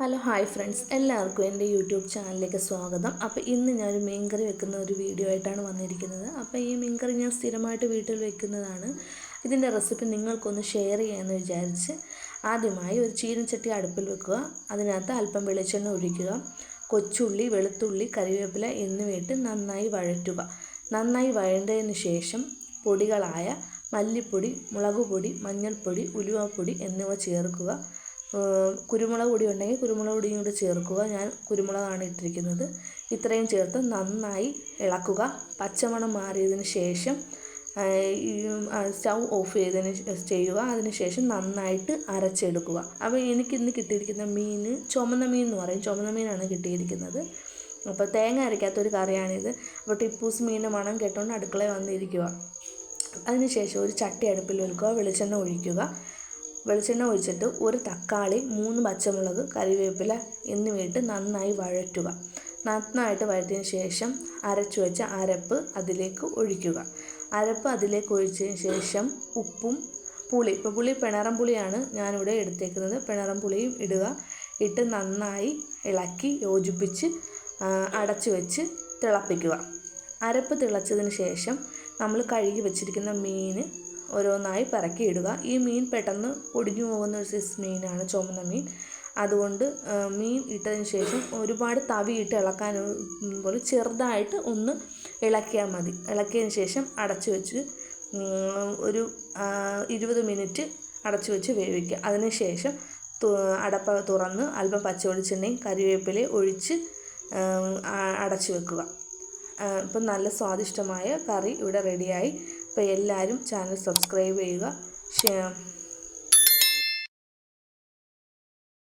Hello hi friends, എല്ലാവർക്കും എൻ്റെ YouTube ചാനലിലേക്ക് സ്വാഗതം. അപ്പോൾ ഇന്ന് ഞാനൊരു മീൻകറി വെക്കുന്ന ഒരു വീഡിയോ ആയിട്ടാണ് വന്നിരിക്കുന്നത്. അപ്പോൾ ഈ മീൻകറി ഞാൻ സ്ഥിരമായിട്ട് വീട്ടിൽ വെക്കുന്നതാണ്. ഇതിൻ്റെ റെസിപ്പി നിങ്ങൾക്കൊന്ന് ഷെയർ ചെയ്യാമെന്ന് വിചാരിച്ച് ആദ്യമായി ഒരു ചീനച്ചട്ടി അടുപ്പിൽ വെക്കുക. അതിനകത്ത് അല്പം വെളിച്ചെണ്ണ ഒഴിക്കുക. കൊച്ചുള്ളി, വെളുത്തുള്ളി, കറിവേപ്പില എന്നിവയിട്ട് നന്നായി വഴറ്റുക. നന്നായി വഴണ്ടതിന് ശേഷം പൊടികളായ മല്ലിപ്പൊടി, മുളക് പൊടി, മഞ്ഞൾപ്പൊടി, ഉലുവാപ്പൊടി എന്നിവ ചേർക്കുക. കുരുമുളക് പൊടി ഉണ്ടെങ്കിൽ കുരുമുളക് പൊടിയും കൂടി ചേർക്കുക. ഞാൻ കുരുമുളകാണ് ഇട്ടിരിക്കുന്നത്. ഇത്രയും ചേർത്ത് നന്നായി ഇളക്കുക. പച്ചമണം മാറിയതിന് ശേഷം സ്റ്റൗ ഓഫ് ചെയ്യുക. അതിനുശേഷം നന്നായിട്ട് അരച്ചെടുക്കുക. അപ്പോൾ എനിക്കിന്ന് കിട്ടിയിരിക്കുന്ന മീൻ ചുമന്ന മീൻ എന്ന് പറയും. ചുമന്ന മീനാണ് കിട്ടിയിരിക്കുന്നത്. അപ്പോൾ തേങ്ങ അരയ്ക്കാത്തൊരു കറിയാണിത്. അപ്പോൾ ടിപ്പൂസ് മീനിൻ്റെ മണം കേട്ടുകൊണ്ട് അടുക്കളയിൽ വന്നിരിക്കുക. അതിനുശേഷം ഒരു ചട്ടി അടുപ്പിൽ വെക്കുക. വെളിച്ചെണ്ണ ഒഴിക്കുക. വെളിച്ചെണ്ണ ഒഴിച്ചിട്ട് ഒരു തക്കാളി, 3 പച്ചമുളക്, കറിവേപ്പില എന്നിവയിട്ട് നന്നായി വഴറ്റുക. നന്നായിട്ട് വഴറ്റിയതിന് ശേഷം അരച്ചു വെച്ച അരപ്പ് അതിലേക്ക് ഒഴിക്കുക. അരപ്പ് അതിലേക്ക് ഒഴിച്ചതിന് ശേഷം ഉപ്പും പുളി, ഇപ്പോൾ പുളി പിണറം പുളിയാണ് ഞാനിവിടെ എടുത്തേക്കുന്നത്. പിണറം പുളിയും ഇടുക. ഇട്ട് നന്നായി ഇളക്കി യോജിപ്പിച്ച് അടച്ചു വെച്ച് തിളപ്പിക്കുക. അരപ്പ് തിളച്ചതിന് ശേഷം നമ്മൾ കഴുകി വെച്ചിരിക്കുന്ന മീൻ ഓരോന്നായി പറക്കിയിടുക. ഈ മീൻ പെട്ടെന്ന് ഒടിഞ്ഞു പോകുന്ന ഒരു സൈസ് മീനാണ് ചുമന്ന മീൻ. അതുകൊണ്ട് മീൻ ഇട്ടതിന് ശേഷം ഒരുപാട് തവിയിട്ട് ഇളക്കാൻ പോലെ ചെറുതായിട്ട് ഒന്ന് ഇളക്കിയാൽ മതി. ഇളക്കിയതിന് ശേഷം അടച്ചു വെച്ച് ഒരു 20 മിനിറ്റ് അടച്ചു വെച്ച് വേവിക്കുക. അതിന് ശേഷം അടപ്പ് തുറന്ന് അല്പം പച്ചവെളിച്ചെണ്ണയും കറിവേപ്പിലയും ഒഴിച്ച് അടച്ചു വെക്കുക. ഇപ്പം നല്ല സ്വാദിഷ്ടമായ കറി ഇവിടെ റെഡിയായി. അപ്പോൾ എല്ലാവരും ചാനൽ സബ്സ്ക്രൈബ് ചെയ്യുക.